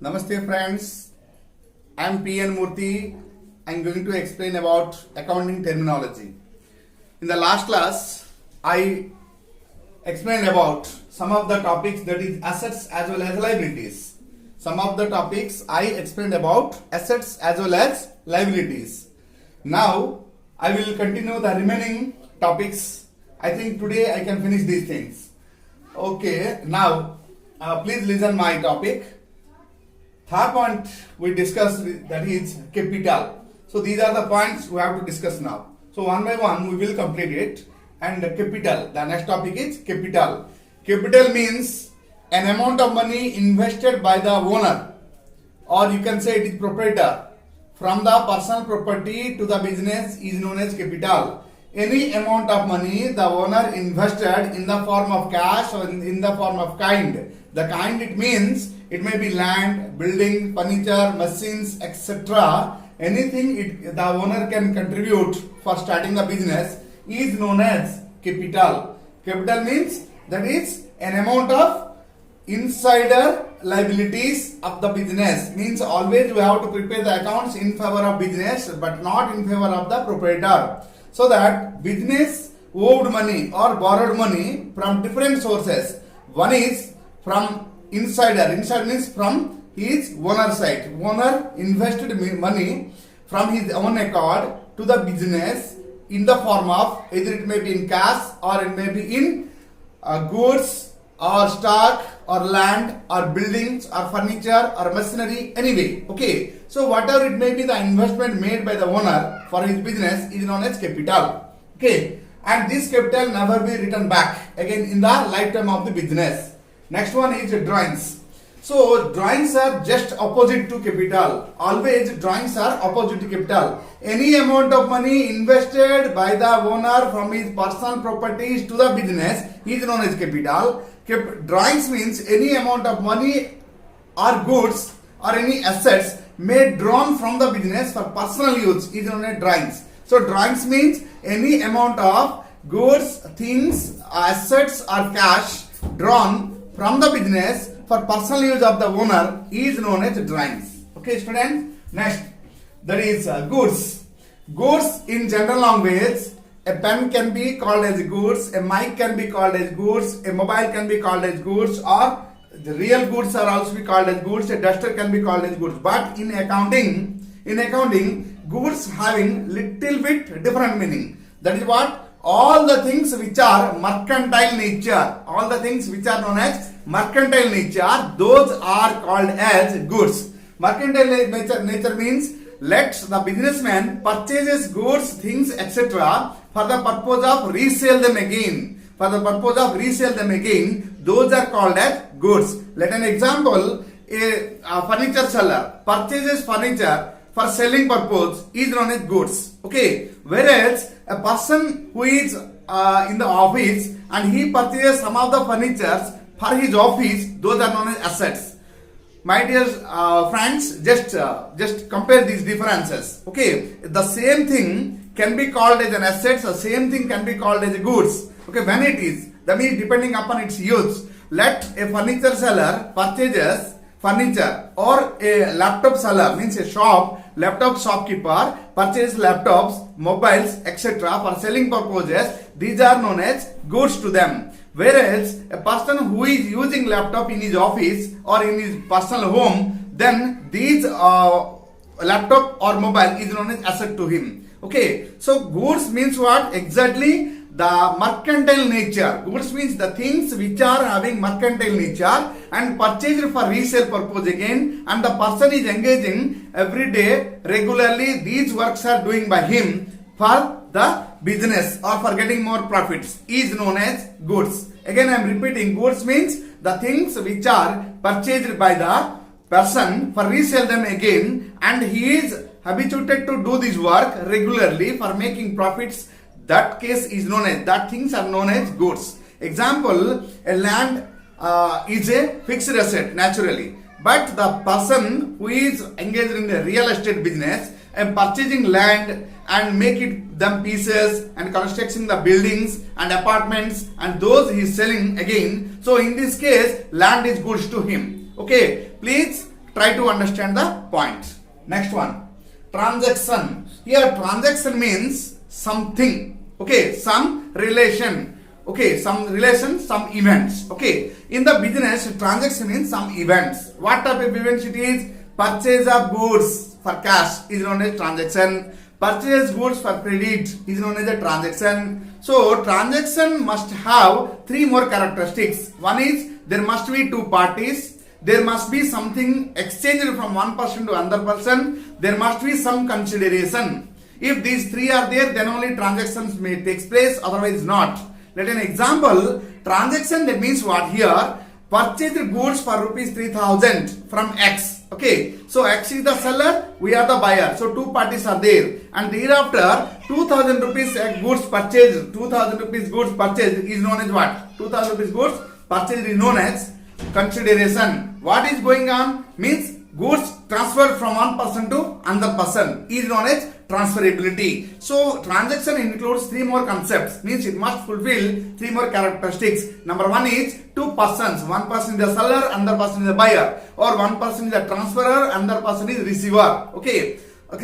Namaste friends, I am P.N. Murthy. I am going to explain about accounting terminology. In the last class, I explained about some of the topics, that is assets as well as liabilities. Some of the topics I explained about assets as well as liabilities. Now I will continue the remaining topics. I think today I can finish these things. Okay, now please listen my topic. Third point we discussed, that is capital. So these are the points we have to discuss now. So one by one we will complete it. And capital, the next topic is capital. Capital means an amount of money invested by the owner, or you can say it is proprietor, from the personal property to the business is known as capital. Any amount of money the owner invested in the form of cash or in the form of kind. The kind, it means it may be land, building, furniture, machines, etc. Anything the owner can contribute for starting the business is known as capital. Capital means that is an amount of insider liabilities of the business. Means always we have to prepare the accounts in favor of business but not in favor of the proprietor. So that business owed money or borrowed money from different sources. One is from insider. Insider means from his owner side. Owner invested money from his own accord to the business in the form of either it may be in cash or it may be in goods or stock or land or buildings or furniture or machinery, anyway. Okay, so whatever it may be, the investment made by the owner for his business is known as capital. Okay, and this capital never be returned back again in the lifetime of the business. Next one is drawings. So drawings are just opposite to capital. Always drawings are opposite to capital. Any amount of money invested by the owner from his personal properties to the business is known as capital. Drawings means any amount of money or goods or any assets made drawn from the business for personal use is known as drawings. So drawings means any amount of goods, things, assets or cash drawn from the business for personal use of the owner is known as drawings. Okay, students. Next, that is goods. Goods in general language, a pen can be called as goods, a mic can be called as goods, a mobile can be called as goods, or the real goods are also be called as goods, a duster can be called as goods. But in accounting, goods having little bit different meaning. That is what? All the things which are mercantile nature, all the things which are known as mercantile nature, those are called as goods. Mercantile nature means let the businessman purchases goods, things, etc. for the purpose of resell them again. For the purpose of resell them again, those are called as goods. Let an example, a furniture seller purchases furniture for selling purpose is known as goods. Okay, whereas a person who is in the office and he purchases some of the furnitures for his office, those are known as assets. My dear friends, just compare these differences. Okay, the same thing can be called as an asset, the same thing can be called as a goods. Okay, when it is, that means depending upon its use. Let a furniture seller purchases furniture, or a laptop seller means a laptop shopkeeper purchases laptops, mobiles, etc. for selling purposes. These are known as goods to them. Whereas a person who is using laptop in his office or in his personal home, then these laptop or mobile is known as asset to him. Okay, so goods means what exactly? The mercantile nature. Goods means the things which are having mercantile nature and purchased for resale purpose again, and the person is engaging every day regularly. These works are doing by him for the business or for getting more profits is known as goods. Again I am repeating, goods means the things which are purchased by the person for resell them again, and he is habituated to do this work regularly for making profits. That case is known as, that things are known as goods. Example, a land is a fixed asset naturally, but the person who is engaged in the real estate business and purchasing land and make it them pieces and constructing the buildings and apartments, and those he is selling again. So in this case, land is goods to him. Okay, please Try to understand the point. Next one, transaction. Here transaction means something, okay, some relation, okay, some relation, some events, okay. In the business, transaction means some events. What type of events it is? Purchase of goods for cash is known as transaction. Purchase goods for credit is known as a transaction. So transaction must have three more characteristics. One is there must be two parties. There must be something exchanged from one person to another person. There must be some consideration. If these three are there, then only transactions may take place, otherwise not. Let an example. Transaction, that means what here? Purchased goods for rupees 3,000 from X. Okay, so X is the seller, we are the buyer. So two parties are there, and thereafter 2,000 rupees goods purchased. 2,000 rupees goods purchased is known as what? 2,000 rupees goods purchased is known as consideration. What is going on? Means goods transferred from one person to another person is known as transferability. So transaction includes three more concepts, means it must fulfill three more characteristics. Number one is two persons. One person is the seller, another person is the buyer, or one person is the transferor, another person is receiver. Okay,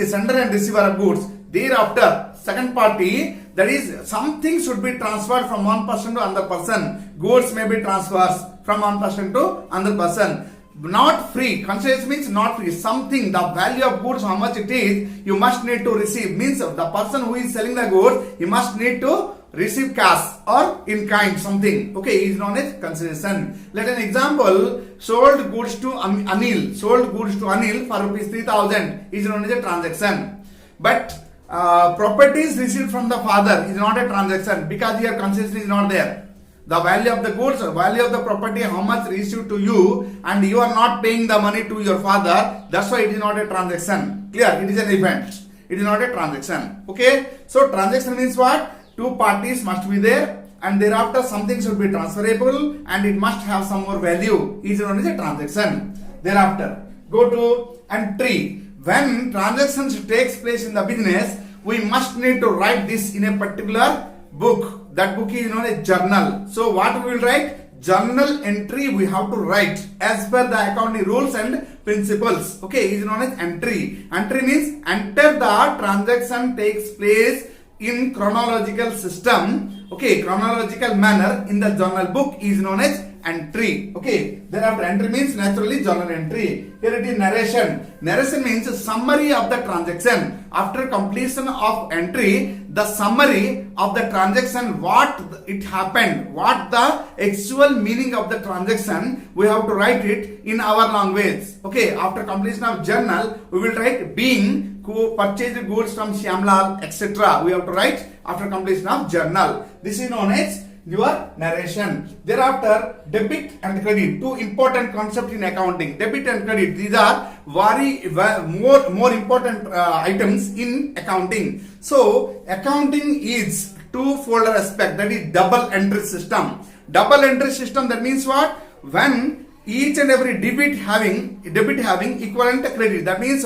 sender and receiver of goods. Thereafter, second party, that is something should be transferred from one person to another person. Goods may be transferred from one person to another person. Not free. Consideration means not free. Something, the value of goods, how much it is, you must need to receive. Means the person who is selling the goods, he must need to receive cash or in kind something. Okay, is known as consideration. Let an example. Sold goods to Anil. Sold goods to Anil for rupees 3,000 is known as a transaction. But properties received from the father is not a transaction, because here consideration is not there. The value of the goods, value of the property, how much received to you, and you are not paying the money to your father, that's why it is not a transaction. Clear? It is an event. It is not a transaction. Okay? So transaction means what? Two parties must be there, and thereafter something should be transferable, and it must have some more value. It is known as a transaction. Thereafter, go to entry. When transactions takes place in the business, we must need to write this in a particular book. That book is known as journal. So what we will write? Journal entry we have to write as per the accounting rules and principles. Okay, is known as entry. Entry means enter the transaction takes place in chronological system. Okay, chronological manner in the journal book is known as entry. Okay, thereafter entry means naturally journal entry. Here it is narration. Narration means summary of the transaction. After completion of entry, the summary of the transaction, what it happened, what the actual meaning of the transaction, we have to write it in our language. Okay, after completion of journal, we will write being who purchased goods from Shyamlal, etc. We have to write after completion of journal. This is known as your narration. Thereafter, debit and credit, two important concepts in accounting. Debit and credit, these are more important items in accounting. So accounting is two-fold aspect, that is double entry system. Double entry system, that means what? When each and every debit having equivalent credit, that means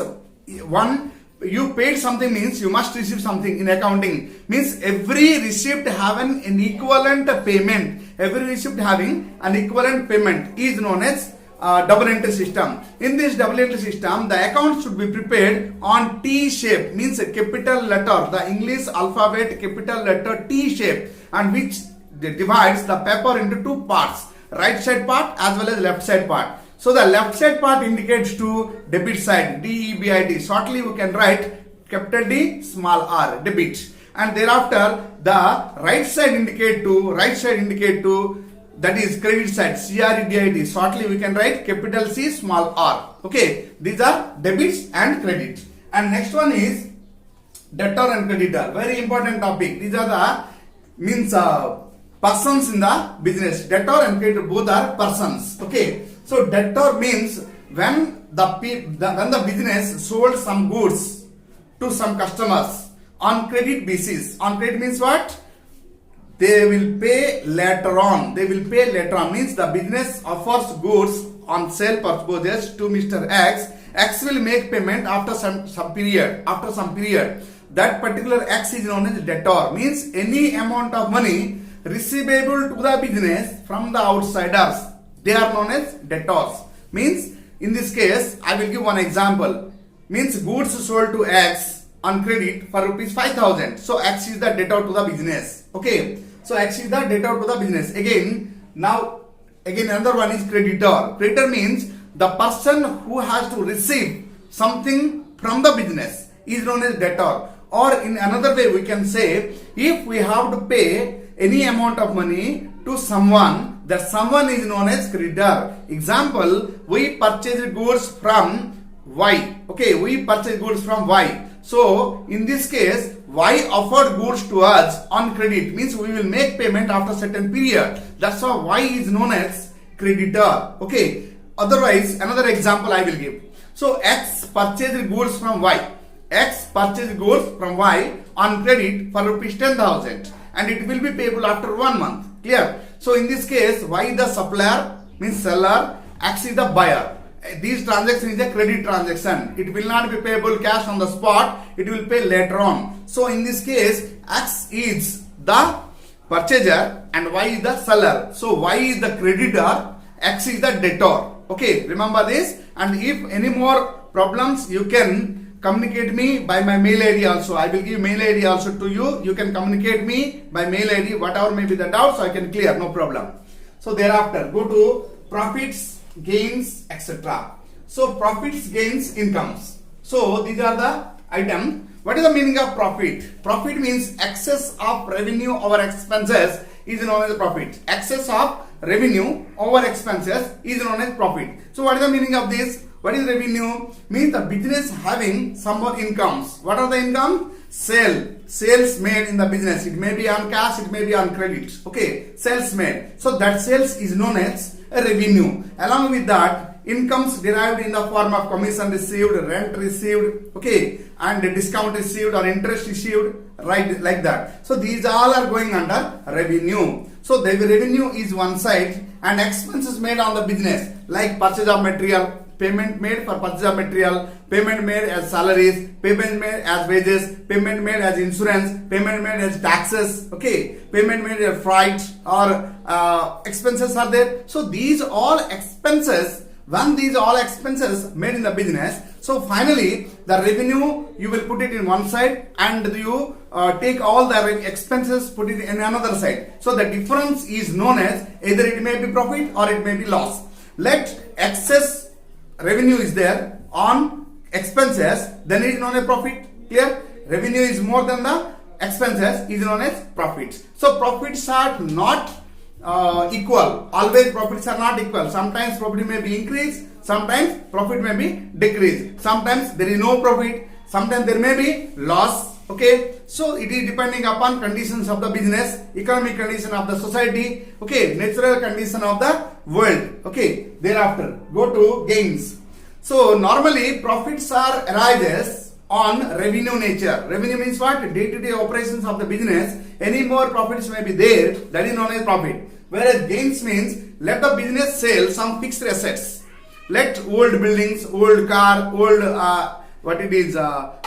one, you paid something means you must receive something in accounting. Means every receipt having an equivalent payment. Every receipt having an equivalent payment is known as double entry system. In this double entry system, the account should be prepared on T shape, means a capital letter, the English alphabet capital letter T shape, and which divides the paper into two parts, right side part as well as left side part. So the left side part indicates to debit side, DEBIT. Shortly we can write capital D, small r, debit. And thereafter the right side indicate to that is credit side, CREDIT. Shortly we can write capital C, small r. Okay, these are debits and credit. And next one is debtor and creditor. Very important topic. These are the persons in the business. Debtor and creditor both are persons. Okay. So debtor means when the business sold some goods to some customers on credit basis. On credit means what? They will pay later on. Means the business offers goods on sale purposes to Mr. X. X will make payment after some period. That particular X is known as debtor. Means any amount of money receivable to the business from the outsiders, they are known as debtors. Means In this case, I will give one example. Means goods sold to X on credit for rupees 5,000. So X is the debtor to the business. Okay. So X is the debtor to the business. Again another one is creditor. Creditor means the person who has to receive something from the business is known as debtor. Or in another way we can say, if we have to pay any amount of money to someone, that someone is known as creditor. Example, we purchased goods from Y. Okay, we purchased goods from Y. So in this case, Y offered goods to us on credit, means we will make payment after certain period. That's why Y is known as creditor. Okay. Otherwise, another example I will give. So X purchased goods from Y. X purchased goods from Y on credit for rupees 10,000 and it will be payable after 1 month. Clear? So in this case, Y is the supplier, means seller, X is the buyer. This transaction is a credit transaction. It will not be payable cash on the spot. It will pay later on. So in this case, X is the purchaser and Y is the seller. So Y is the creditor, X is the debtor. Okay, remember this. And if any more problems, you can communicate me by my mail ID also. I will give mail ID also to you. You can communicate me by mail ID. Whatever may be the doubts, I can clear. No problem. So thereafter, go to profits, gains, etc. So profits, gains, incomes. So these are the items. What is the meaning of profit? Profit means excess of revenue over expenses is known as profit. Excess of revenue over expenses is known as profit. So what is the meaning of this? What is revenue? Means the business having some more incomes. What are the income? Sales made in the business. It may be on cash, it may be on credit. Okay, sales made. So that sales is known as a revenue. Along with that, incomes derived in the form of commission received, rent received, okay, and discount received or interest received, right, like that. So these all are going under revenue. So the revenue is one side and expenses made on the business like purchase of material, payment made for purchase of material, payment made as salaries, payment made as wages, payment made as insurance, payment made as taxes, okay, payment made as freight or expenses are there. So these all expenses, when these all expenses made in the business, so finally the revenue you will put it in one side and you take all the expenses, put it in another side. So the difference is known as either it may be profit or it may be loss. Let excess revenue is there on expenses, then it is known as profit. Clear? Revenue is more than the expenses is known as profits. So profits are not equal. Always profits are not equal. Sometimes profit may be increased, sometimes profit may be decreased. Sometimes there is no profit, sometimes there may be loss. Okay, so it is depending upon conditions of the business, economic condition of the society, okay, natural condition of the world. Okay, thereafter go to gains. So normally profits are arises on revenue nature. Revenue means what? Day-to-day operations of the business. Any more profits may be there, that is known as profit. Whereas gains means let the business sell some fixed assets. Let old buildings, old car, old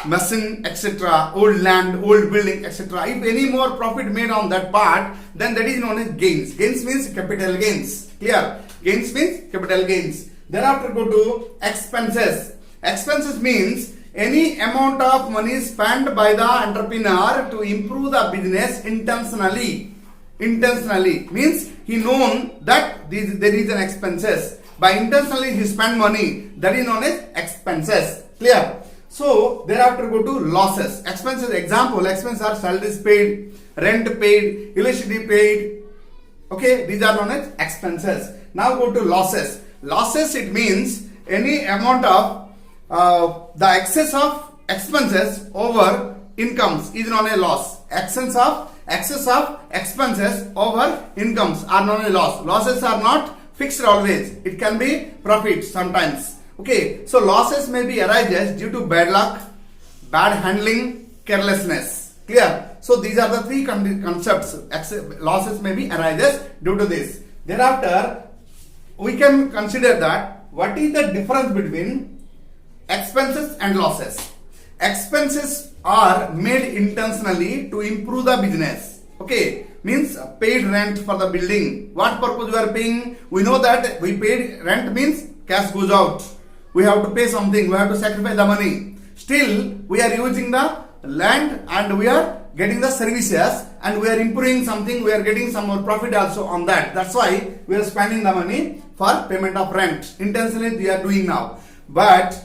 machine, etc., old land, old building, etc. If any more profit made on that part, then that is known as gains. Gains means capital gains. Clear? Gains means capital gains. Thereafter go to expenses. Expenses means any amount of money spent by the entrepreneur to improve the business intentionally. Intentionally means he known that there is an expenses. By intentionally he spend money, that is known as expenses. Clear? So thereafter go to losses. Expenses, example, expenses are salaries paid, rent paid, electricity paid. Okay, these are known as expenses. Now go to losses. Losses, it means any amount of the excess of expenses over incomes is known as loss. Excess of expenses over incomes are known as loss. Losses are not fixed always. It can be profit sometimes. Okay, so losses may be arises due to bad luck, bad handling, carelessness. Clear? So these are the three concepts. Losses may be arises due to this. Thereafter, we can consider that what is the difference between expenses and losses. Expenses are made intentionally to improve the business. Okay, means paid rent for the building. What purpose we are paying? We know that we paid rent means cash goes out. we have to pay something, we have to sacrifice the money. Still, we are using the land and we are getting the services and we are improving something, we are getting some more profit also on that. That's why we are spending the money for payment of rent. Intentionally we are doing now. But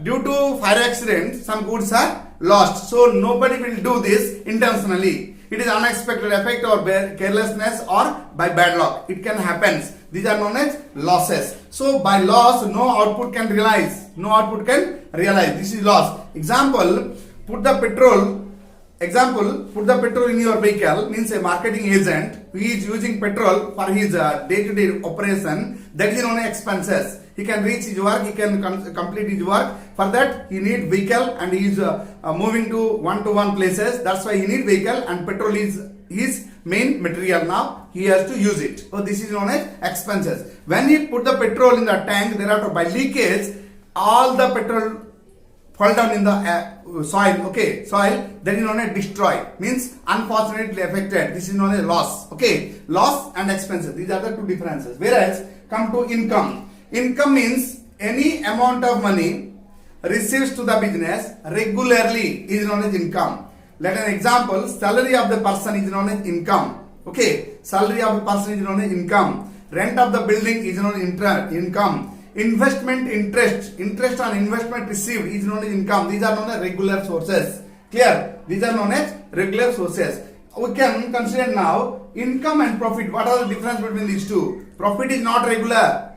due to fire accident, some goods are lost. So nobody will do this intentionally. It is unexpected effect or carelessness or by bad luck. It can happen. These are known as losses. So by loss, no output can realize. No output can realize. This is loss. Example, put the petrol in your vehicle, means a marketing agent who is using petrol for his day-to-day operation, that is known as expenses. He can reach his work, he can complete his work. For that, he need vehicle and he is moving to one-to-one places. That's why he need vehicle and petrol is his main material now. He has to use it. So this is known as expenses. When he put the petrol in the tank, thereafter by leakage, all the petrol fall down in the soil, soil, that is known as destroy, means unfortunately affected. This is known as loss, loss and expenses. These are the two differences. Whereas, come to income. Income means any amount of money receives to the business regularly is known as income. Let an example, salary of the person is known as income, salary of the person is known as income. Rent of the building is known as income. Investment interest on investment received is known as income. These are known as regular sources. Clear? These are known as regular sources. We can consider now income and profit. What are the difference between these two? Profit is not regular.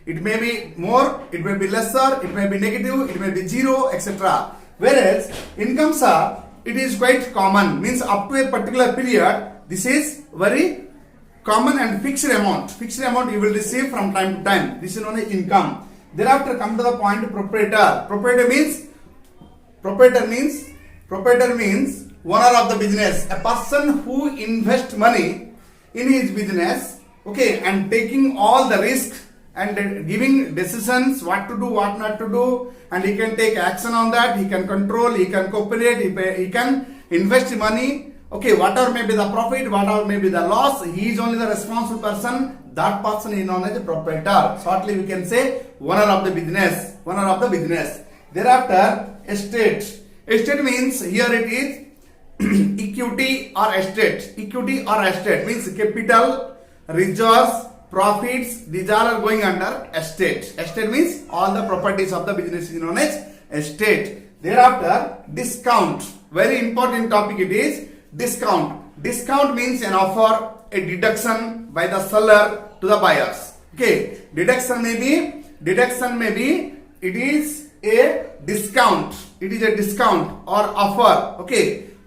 It may be more, it may be lesser, it may be negative, it may be zero, etc. Whereas incomes are, it is quite common. Means up to a particular period, this is very common and fixed amount. Fixed amount you will receive from time to time. This is known as income. Thereafter come to the point proprietor. Proprietor means owner of the business. A person who invests money in his business, and taking all the risk and giving decisions what to do, what not to do, and he can take action on that. He can control, he can cooperate, he can invest money. Whatever may be the profit, whatever may be the loss, he is only the responsible person. That person is known as a proprietor. Shortly we can say owner of the business. Owner of the business. Thereafter, estate. Estate means here it is equity or estate. Equity or estate means capital, reserves, profits. These all are going under estate. Estate means all the properties of the business is known as estate. Thereafter, discount. Very important topic it is. Discount. Discount means an offer, a deduction by the seller to the buyers. Deduction may be it is a discount. It is a discount or offer.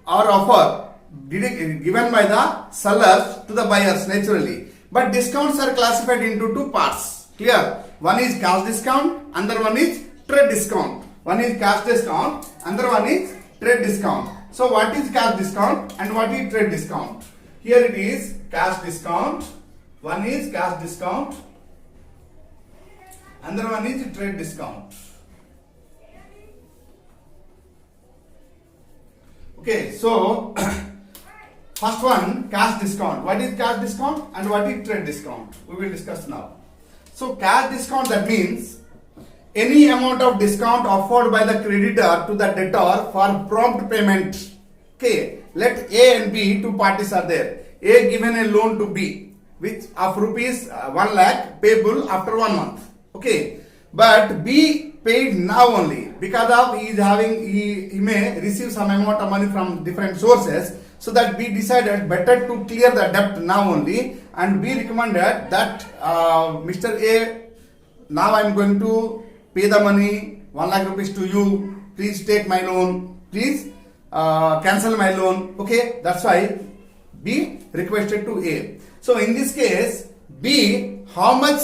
Or offer given by the sellers to the buyers naturally. But discounts are classified into two parts. Clear? One is cash discount, another one is trade discount. One is cash discount, another one is trade discount. So what is cash discount and what is trade discount? Here it is cash discount. One is cash discount. Another one is trade discount. So first one, cash discount. What is cash discount and what is trade discount? We will discuss now. So cash discount, that means any amount of discount offered by the creditor to the debtor for prompt payment. Let A and B, two parties are there. A given a loan to B, which of rupees 1 lakh payable after 1 month. But B paid now only because of he may receive some amount of money from different sources. So that B decided better to clear the debt now only, and B recommended that Mr. A, now I am going to pay the money 1 lakh rupees to you. Please take my loan. Please cancel my loan. That's why B requested to A. So in this case, B, how much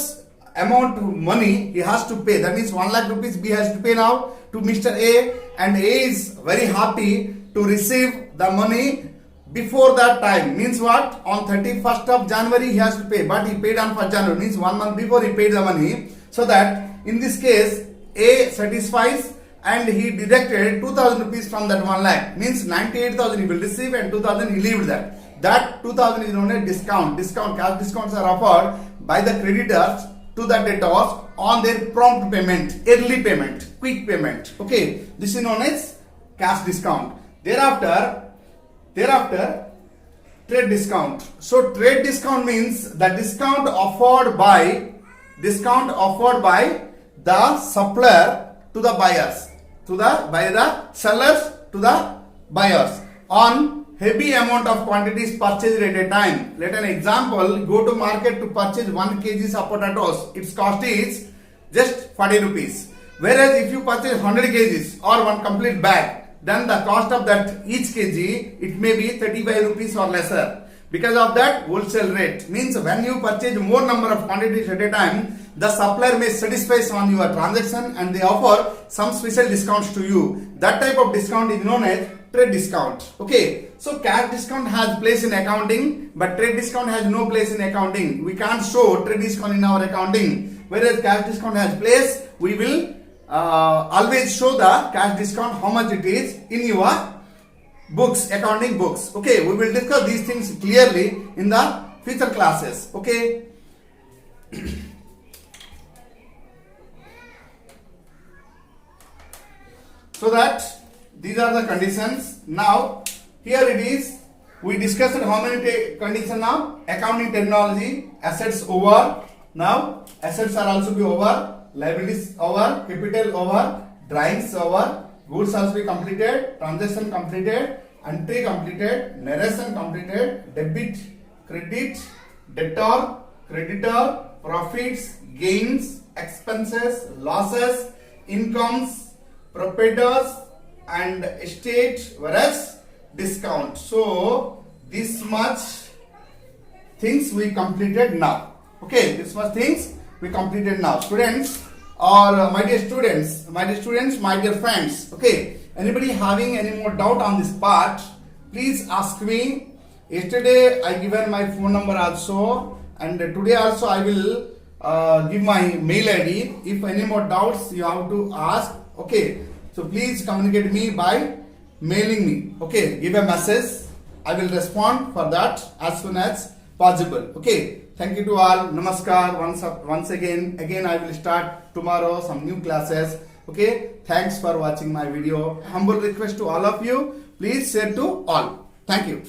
amount of money he has to pay? That means 1 lakh rupees B has to pay now to Mr. A, and A is very happy to receive the money before that time. Means what? On 31st of January he has to pay, but he paid on 1st January, means 1 month before he paid the money. So that in this case A satisfies and he deducted 2000 rupees from that 1 lakh, means 98,000 he will receive and 2000 he leaves that. That 2000 is known as discount. Cash discounts are offered by the creditors to the debtors on their prompt payment, early payment, quick payment. Okay, this is known as cash discount. Thereafter, trade discount. So trade discount means the discount offered by the supplier to the buyers, by the sellers to the buyers on heavy amount of quantities purchased at a time. Let an example, go to market to purchase 1 kg of potatoes. Its cost is just 40 rupees. Whereas if you purchase 100 kgs or one complete bag, then the cost of that each kg, it may be 35 rupees or lesser. Because of that wholesale rate means when you purchase more number of quantities at a time, the supplier may satisfy on your transaction and they offer some special discounts to you. That type of discount is known as trade discount. Okay, so cash discount has place in accounting, but trade discount has no place in accounting. We can't show trade discount in our accounting. Whereas cash discount has place, we will always show the cash discount how much it is in your books, accounting books. Okay, we will discuss these things clearly in the future classes. Okay. So that these are the conditions. Now here it is. We discussed how many conditions now? Accounting terminology. Assets over. Now assets are also be over. Liabilities over. Capital over. Drawings over. Goods also be completed. Transaction completed. Entry completed. Narration completed. Debit, credit, debtor, creditor, profits, gains, expenses, losses, incomes, proprietors and estate, whereas discount. So this much things we completed now. Okay, this much things we completed now. Students or my dear students, my dear friends. Okay, anybody having any more doubt on this part, please ask me. Yesterday I given my phone number also, and today also I will give my mail ID. If any more doubts you have to ask. Okay, so please communicate me by mailing me. Okay, give a message. I will respond for that as soon as possible. Okay, thank you to all. Namaskar. Once again I will start tomorrow some new classes. Okay, thanks for watching my video. Humble request to all of you, please share to all. Thank you.